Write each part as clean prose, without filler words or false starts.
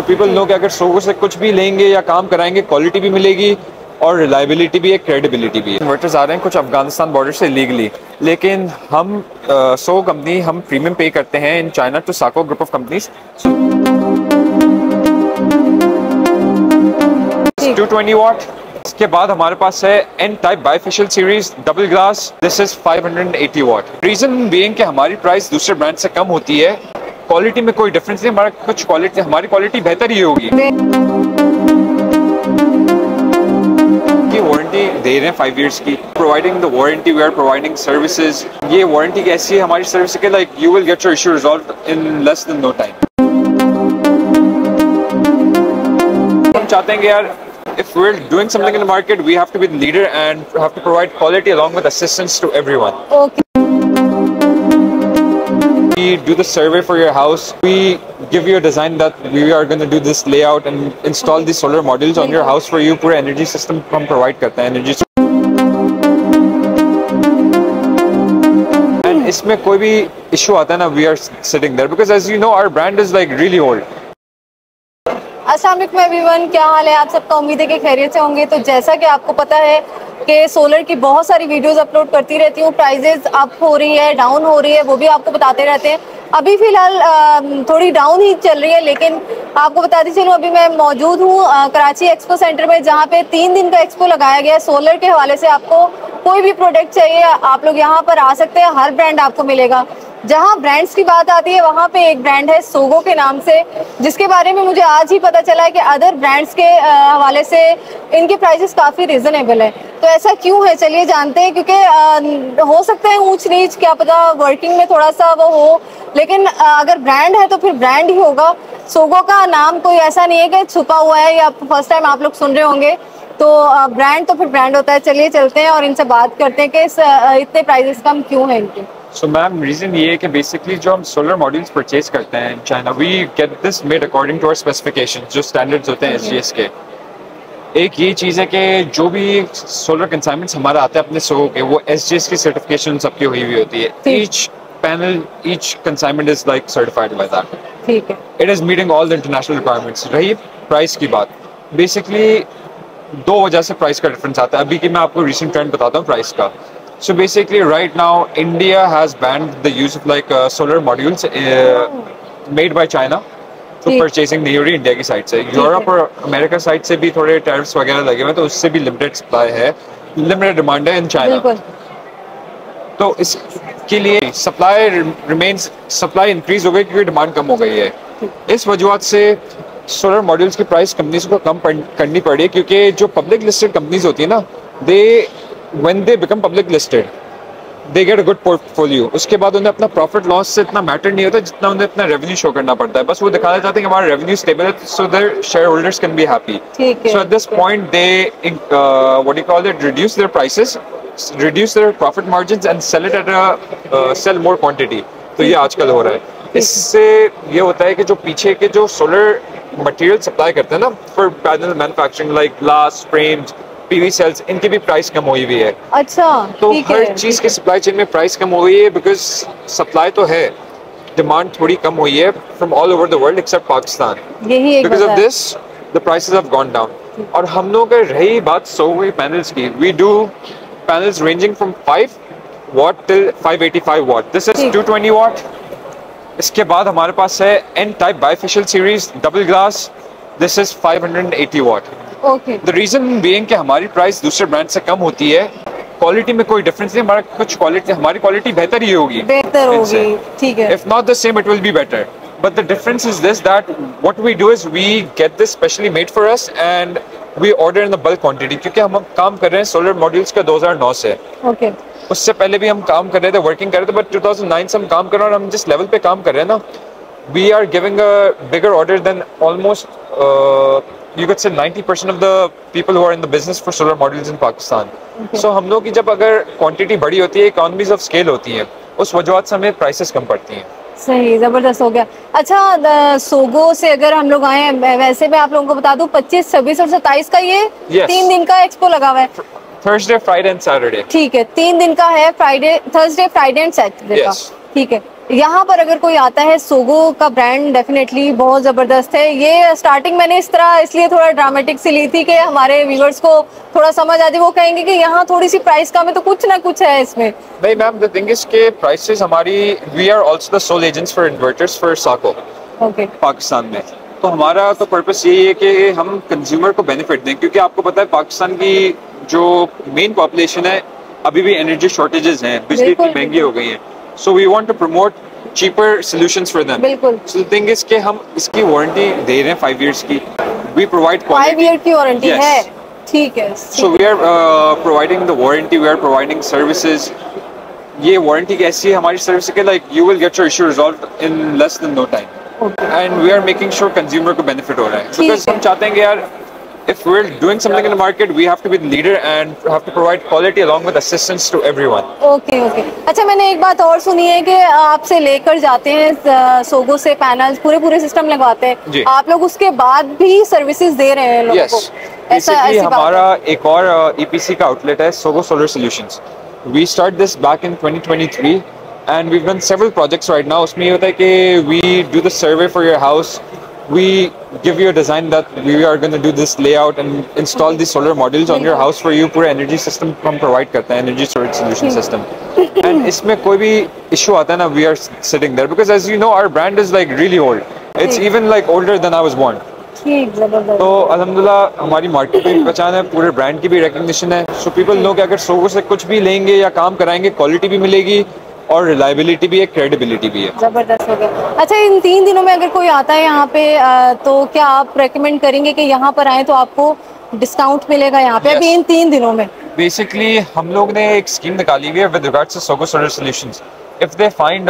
People know कि अगर Sogou से कुछ भी लेंगे या काम कराएंगे क्वालिटी भी मिलेगी और रिलायबिलिटी भी है, क्रेडिबिलिटी भी है। इन्वर्टर्स आ रहे हैं कुछ अफगानिस्तान बॉर्डर से लीगली, लेकिन हम सोगो कंपनी हम प्रीमियम पे करते हैं in China to Sako group of companies. 220 watt. इसके बाद हमारे पास है N type bifacial series double glass, this is 580 watt. Reason being कि हमारी प्राइस दूसरे ब्रांड से कम होती है, क्वालिटी में कोई डिफरेंस नहीं, हमारी क्वालिटी बेहतर ही होगी। वारंटी दे रहे हैं 5 इयर्स की, providing the warranty, we are providing services. ये वारंटी कैसी है हमारी सर्विस के, like you will get your issue resolved in less than no time. हम चाहते हैं कि यार if we're doing something in the market, we have to be the leader and have to provide quality along with assistance to everyone. Okay. We do the survey for your house. We give you a design that we are going to do this layout and install these solar modules on your house for you. पूरा energy system हम provide करते हैं, energy. And इसमें कोई भी issue आता है ना, we are sitting there because as you know our brand is like really old. अस्सलाम वालेकुम एवरीवन, क्या हाल है आप सबका? उम्मीद है कि खैरियत से होंगे। तो जैसा कि आपको पता है कि सोलर की बहुत सारी वीडियोस अपलोड करती रहती हूँ, प्राइजेस अप हो रही है, डाउन हो रही है, वो भी आपको बताते रहते हैं। अभी फिलहाल थोड़ी डाउन ही चल रही है, लेकिन आपको बताती चलूँ अभी मैं मौजूद हूँ कराची एक्सपो सेंटर में, जहाँ पे 3 दिन का एक्सपो लगाया गया है। सोलर के हवाले से आपको कोई भी प्रोडक्ट चाहिए आप लोग यहाँ पर आ सकते हैं, हर ब्रांड आपको मिलेगा। जहाँ ब्रांड्स की बात आती है वहाँ पे एक ब्रांड है सोगो के नाम से, जिसके बारे में मुझे आज ही पता चला है कि अदर ब्रांड्स के हवाले से इनके प्राइसेस काफ़ी रिजनेबल है। तो ऐसा क्यों है, चलिए जानते हैं। क्योंकि हो सकता है ऊंच नीच, क्या पता वर्किंग में थोड़ा सा वो हो, लेकिन अगर ब्रांड है तो फिर ब्रांड ही होगा। सोगो का नाम कोई ऐसा नहीं है कि छुपा हुआ है या फर्स्ट टाइम आप लोग सुन रहे होंगे। तो ब्रांड तो फिर ब्रांड होता है। चलिए चलते हैं और इनसे बात करते हैं कि इतने प्राइजेस कम क्यों है इनके। So मैम रीजन ये है कि बेसिकली जो हम सोलर मॉड्यूल्स परचेज करते हैं in China, we get this made according to our specifications, जो स्टैंडर्ड्स होते हैं एसजीएस के। एक ये चीज़ है कि जो भी सोलर कंसाइनमेंट्स हमारा आते हैं अपने सोगो के, वो एसजीएस की सर्टिफिकेशन सबकी हुई होती है। Each panel, each consignment is like certified by that. ठीक है, it is meeting all the international requirements. रही प्राइस की बात, बेसिकली 2 वजह से प्राइस का डिफरेंस आता है। अभी की मैं आपको रिसेंट ट्रेंड बताता हूँ प्राइस का। So basically right now India has banned the use of like solar modules made by China to purchasing नहीं हो रही इंडिया की साइड से। यूरोप और अमेरिका साइड से भी थोड़े टैरिफ्स वगैरह लगे हुए हैं, तो उससे भी लिमिटेड सप्लाई है, लिमिटेड डिमांड है इन चाइना। तो इसके लिए सप्लाई इंक्रीज हो गई क्योंकि डिमांड कम हो गई है। इस वजह से सोलर मॉड्यूल्स की प्राइस कंपनीज को कम करनी पड़ी, क्योंकि जो पब्लिक लिस्टेड कंपनीज होती है ना, when they become public listed they get a good portfolio। उसके बाद उन्हें अपना प्रॉफिट लॉस से इतना मैटर नहीं होता जितना उन्हें अपना रेवेन्यू शो करना पड़ता है। बस वो दिखाना चाहते हैं कि हमारा रेवेन्यू स्टेबल है, so their shareholders can be happy। So at this point they what do you call it, reduce their prices, reduce their profit margins and sell it at sell more quantity। तो ये आजकल हो रहा है। इससे ये होता है कि जो पीछे के जो सोलर मटेरियल सप्लाई करते हैं ना for panel manufacturing, like glass frames, PV sales, इनकी भी प्राइस कम हुई हुई है। अच्छा, तो हर चीज के सप्लाई चेन में प्राइस कम हुई है, बिकॉज सप्लाई तो है, डिमांड थोड़ी कम हुई है from all over the world except Pakistan. यही एक because of this the prices have gone down. और हम लोग का रही बात सोलर पैनल्स की, we do panels ranging from 5 watt till 585 watt। This is 220 watt। इसके बाद हमारे पास है N type bifacial series double glass, this is 580 watt। The reason being कि हमारी प्राइस दूसरे ब्रांड से कम होती है, क्वालिटी में कोई डिफरेंस नहीं, हमारी क्वालिटी बेहतर ही होगी, ठीक है। If not the same, it will be better. But the difference is this, that what we do is we get this specially made for us and we order in the bulk quantity। क्योंकि हम काम कर रहे हैं solar modules का 2009 से। उससे पहले भी हम काम कर रहे थे, वर्किंग कर रहे थे, बट 2009 से हम काम कर रहे हैं। और हम जिस लेवल पे काम कर रहे हैं ना, we are giving a bigger order than almost you could say 90% of the people who are in the business for solar modules in Pakistan। So हम लोग की जब अगर क्वांटिटी बड़ी होती है, इकोनॉमीज ऑफ स्केल होती हैं, उस वजह से हमें प्राइसेस कम पड़ती हैं। सही, जबरदस्त हो गया। अच्छा, सोगो से अगर हम लोग आए, वैसे मैं आप लोगों को बता दूं 25, 26 और 27 का ये 3 दिन का एक्सपो लगा हुआ है। Thursday, Friday and Saturday. ठीक है, 3 दिन का है, Friday, Thursday, Friday and Saturday का। ठीक है, यहाँ पर अगर कोई आता है, सोगो का ब्रांड डेफिनेटली बहुत ज़बरदस्त है। ये स्टार्टिंग मैंने इस तरह इसलिए थोड़ा ड्रामेटिक सी ली थी कि हमारे व्यूअर्स को थोड़ा समझ आ जाए। वो कहेंगे कि यहाँ थोड़ी सी प्राइस कम है, तो कुछ ना कुछ है इसमें। नहीं मैम, द थिंग इज के प्राइसेस हमारी, we are also the sole agents for inverters for Sako okay. Pakistan में। तो हमारा तो पर्पस यही है कि हम कंज्यूमर को बेनिफिट दें, क्योंकि आपको पता है पाकिस्तान की जो मेन पॉपुलेशन है, अभी भी एनर्जी शॉर्टेजेस हैं, बिजली इतनी महंगी हो गई है। So we want to promote cheaper solutions for them. बिल्कुल। So the thing is कि हम इसकी वारंटी दे रहे हैं 5 years की। We provide quality. 5 year की वारंटी है, ठीक है। So we are providing the warranty, we are providing services. ये वारंटी कैसी है हमारी सर्विस के, like you will get your issue resolved in less than no time. Okay. And we are making sure consumer को benefit हो रहा है, because हम चाहते हैं कि यार if we're doing something in the market, we have to be the leader and have to provide quality along with assistance to everyone. Okay okay. अच्छा, मैंने एक बात और सुनी है कि आपसे लेकर जाते हैं सोगो से पैनल्स, पूरे सिस्टम लगवाते हैं आप लोग, उसके बाद भी सर्विसेज दे रहे हैं लोगों को? ऐसा हमारा एक और EPC का आउटलेट है, Sogou solar solutions. We start this back in 2023 and we've done several projects right now. उसमें ये होता है कि we do the survey for your house. We give you a design that we are going to do this layout and install these solar modules on your house for you. पूरा energy system हम provide करते हैं, energy storage solution system. And इसमें कोई भी issue आता है ना, we are sitting there, because as you know our brand is like really old. It's even like older than I was born. तो अल्हम्दुलिल्लाह हमारी मार्केट में पहचान है, पूरे ब्रांड की भी रिकग्निशन है। सो पीपल नो कि अगर सोगो से कुछ भी लेंगे या काम कराएंगे, क्वालिटी भी मिलेगी और रिलायबिलिटी भी है, क्रेडिबिलिटी भी है। जबरदस्त हो गया। अच्छा, इन 3 दिनों में अगर कोई आता है यहाँ पे तो क्या आप रेकमेंड करेंगे कि यहाँ पर आए तो आपको डिस्काउंट मिलेगा यहाँ पे? अभी इन 3 दिनों में बेसिकली हम लोग ने एक स्कीम निकाली हुई है with regards to Sogo solar solutions. If they find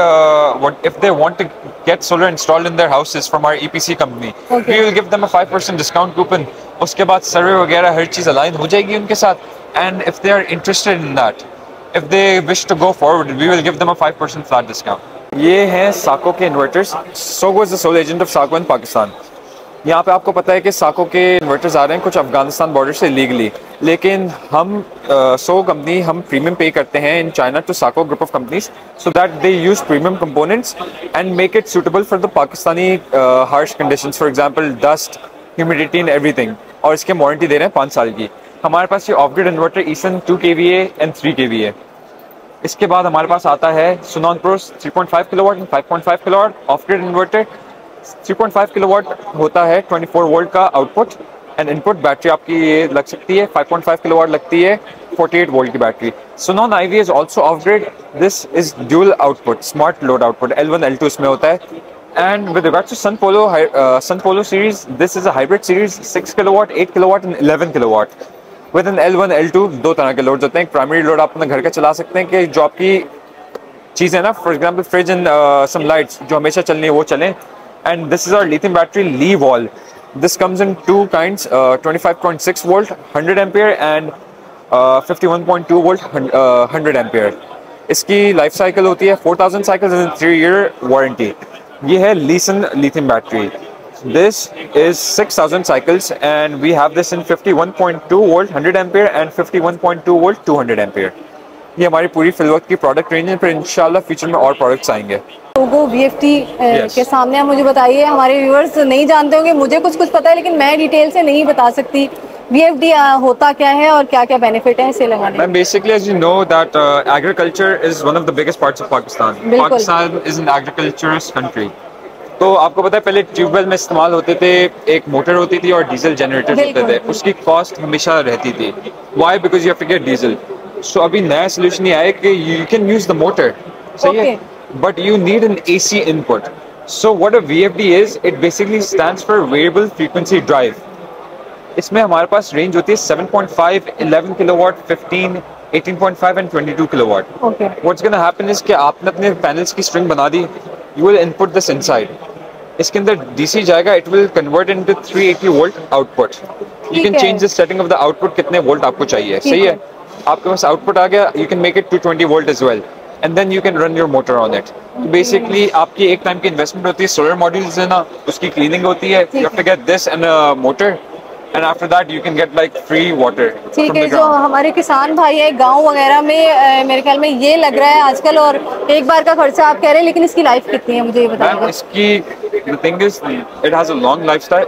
if they want to get solar installed in their houses from our EPC company, we will give them a 5% discount coupon. उसके बाद सर्वे वगैरह हर चीज़ align हो जाएगी उनके साथ। And if they are interested in that, if they wish to go forward, we will give them a 5% flat discount. ये हैं Sako के inverters. Sogo is the sole agent of Sako in Pakistan. यहाँ पे आपको पता है कि साको के इन्वर्टर्स आ रहे हैं कुछ अफगानिस्तान बॉर्डर से लीगली, लेकिन हम सोगो कंपनी हम प्रीमियम पे करते हैं in China to Sako group of companies, so that they use premium components and make it suitable for the Pakistani harsh conditions, for example dust, humidity and everything. और इसके warranty दे रहे हैं 5 साल की। हमारे पास ये off grid inverter Easun 2 kVA and 3 kVA। इसके बाद हमारे पास आता है Sunon pro 3.5 kilowatt and 5.5 kilowatt off grid inverter. 3.5 kilowatt होता है 24 वोल्ट का आउटपुट एंड इनपुट। बैटरी आपकी ये लग सकती है 5.5 किलोवाट लगती है 48 वोल्ट की battery. Sunon IV is also off grid. This is dual output, smart load output, L1 L2 इसमें होता है। And with regards to Sun Polo series, this is a hybrid series, 6 kilowatt, 8 kilowatt and 11 kilowatt. With an L1, L2, 2 तरह के loads होते हैं। एक primary load आप अपने घर का चला सकते हैं कि जो आपकी चीज़ है ना, for example fridge and some lights जो हमेशा चलनी है वो चलें। And this is our lithium battery Li wall. This comes in 2 kinds, 25.6 volt 100 ampere and 51.2 volt 100 ampere. इसकी लाइफ साइकिल होती है 4000 साइकिल्स एंड 3 year वारंटी। ये है Leeson lithium battery. This is 6000 cycles and we have this in 51.2 volt 100 ampere and 51.2 volt 200 ampere. ये हमारी पूरी फिलवक्त की product range है, फिर इंशाल्लाह फ्यूचर में और प्रोडक्ट्स आएंगे। सोगो VFT के सामने आप मुझे बताइए, हमारे व्यूअर्स नहीं जानते होंगे, मुझे कुछ पता है लेकिन मैं डिटेल से नहीं बता सकती। VFT होता क्या है और क्या क्या बेनिफिट है इसे लगाने? Ma'am, basically as you know that agriculture is one of the biggest parts of Pakistan. Pakistan is an agriculturist country. तो आपको पता है पहले ट्यूबवेल में इस्तेमाल होते थे, एक मोटर होती थी और डीजल जनरेटर होते थे। उसकी कॉस्ट हमेशा रहती थी। Why? Because you have to get diesel. So अभी नया सोल्यूशन ये आया कि you can use the motor, सही है, but you need an AC इनपुट। So what a VFD is, it basically stands for variable frequency drive. इसमें हमारे पास रेंज होती है 7.5, 11 kilowatt, 15, 18.5 and 22 kilowatt. What's gonna happen is कि आपने अपने पैनल्स की स्ट्रिंग बना दी, you will input this inside. इसके अंदर DC जाएगा, it will convert into 380 volt output. You can change the setting of the output कितने वोल्ट आपको चाहिए, सही है। आपके पास आउटपुट आ गया, you can make it 220 volt as well, and then you can run your motor on it. तो basically आपकी एक टाइम की इन्वेस्टमेंट होती है, सोलर मॉड्यूल्स है ना, उसकी क्लीनिंग होती है, you have to get this and a motor and after that you can get like free water ठीक from है। the जो ground. हमारे किसान भाई है गांव वगैरह में मेरे ख्याल में ये लग रहा है आजकल, और एक बार का खर्चा आप कह रहे हैं, लेकिन इसकी लाइफ कितनी है मुझे ये मैम बताइए। इसकी the thing is it has a long lifestyle,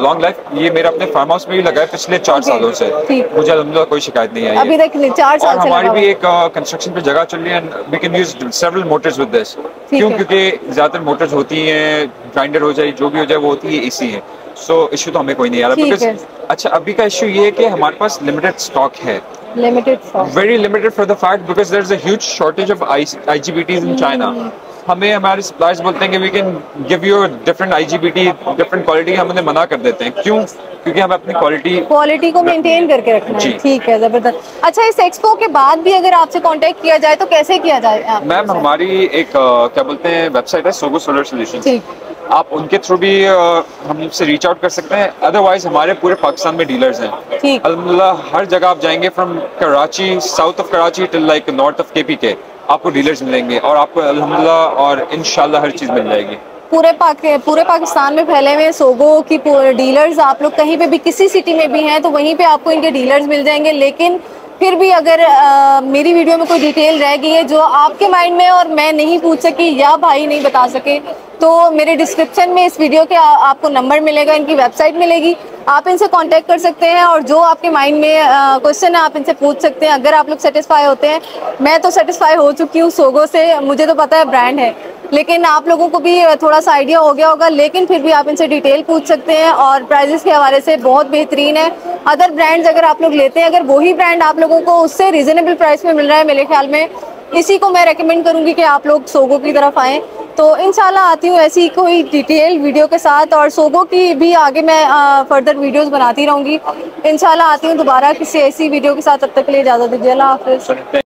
long life। ये मेरा अपने फार्म हाउस में भी लगा है पिछले 4 Okay, सालों से, ठीक। मुझे अल्हम्दुलिल्लाह कोई शिकायत नहीं आई अभी है। तक 4 साल और से हमारी लगा भी हुआ एक कंस्ट्रक्शन पे जगह चल रही है, and we can use several motors with this. क्यों? है। क्योंकि ज्यादातर मोटर्स होती हैं, ग्राइंडर हो जाए जो भी हो जाए, वो होती है एसी है। सो इशू तो हमें कोई नहीं आ रहा। ठीक बिकॉज है। अच्छा अभी का इशू ये है कि हमारे पास लिमिटेड स्टॉक है, limited stock. very limited for the fact because there's a huge shortage of IGBTs in China। हमें हमारे सप्लायर्स बोलते हैं कि we can give you a different IGBT, different quality, हम उन्हें मना कर देते हैं। क्यों? क्योंकि हमें अपनी क्वालिटी को मेंटेन करके रखना है। जी। ठीक है, जबरदस्त। अच्छा, इस एक्सपो के बाद भी अगर आपसे कांटेक्ट किया जाए तो कैसे किया जाए? मैम हमारी एक क्या बोलते हैं वेबसाइट है, सोगो सोलर सॉल्यूशंस। ठीक। आप उनके थ्रू भी हमसे रीच आउट कर सकते हैं। अदरवाइज हमारे पूरे पाकिस्तान में डीलर्स हैं। ठीक। अल्हम्दुलिल्लाह हर जगह आप जाएंगे, from Karachi, south of Karachi till like north of KPK, आपको डीलर्स मिलेंगे और आपको अल्हम्दुलिल्लाह और इंशाल्लाह हर चीज मिल जाएगी। पूरे पाकिस्तान में फैले हुए सोगो की डीलर्स, आप लोग कहीं पे भी किसी सिटी में भी हैं तो वहीं पे आपको इनके डीलर्स मिल जाएंगे। लेकिन फिर भी अगर मेरी वीडियो में कोई डिटेल रह गई है जो आपके माइंड में और मैं नहीं पूछ सकी या भाई नहीं बता सके, तो मेरे डिस्क्रिप्शन में इस वीडियो के आपको नंबर मिलेगा, इनकी वेबसाइट मिलेगी, आप इनसे कांटेक्ट कर सकते हैं और जो आपके माइंड में क्वेश्चन है आप इनसे पूछ सकते हैं। अगर आप लोग सेटिस्फाई होते हैं, मैं तो सेटिस्फाई हो चुकी हूँ सोगो से, मुझे तो पता है ब्रांड है, लेकिन आप लोगों को भी थोड़ा सा आइडिया हो गया होगा। लेकिन फिर भी आप इनसे डिटेल पूछ सकते हैं और प्राइजेस के हवाले से बहुत बेहतरीन है। अदर ब्रांड्स अगर आप लोग लेते हैं, अगर वही ब्रांड आप लोगों को उससे रीजनेबल प्राइस में मिल रहा है, मेरे ख्याल में इसी को मैं रेकमेंड करूंगी कि आप लोग सोगो की तरफ आएँ। तो इंशाल्लाह आती हूँ ऐसी कोई डिटेल वीडियो के साथ, और सोगो की भी आगे मैं फर्दर वीडियोस बनाती रहूँगी। इंशाल्लाह आती हूँ दोबारा किसी ऐसी वीडियो के साथ। तब तक के लिए इजाज़त दीजिए। अल्लाह हाफ़िज़।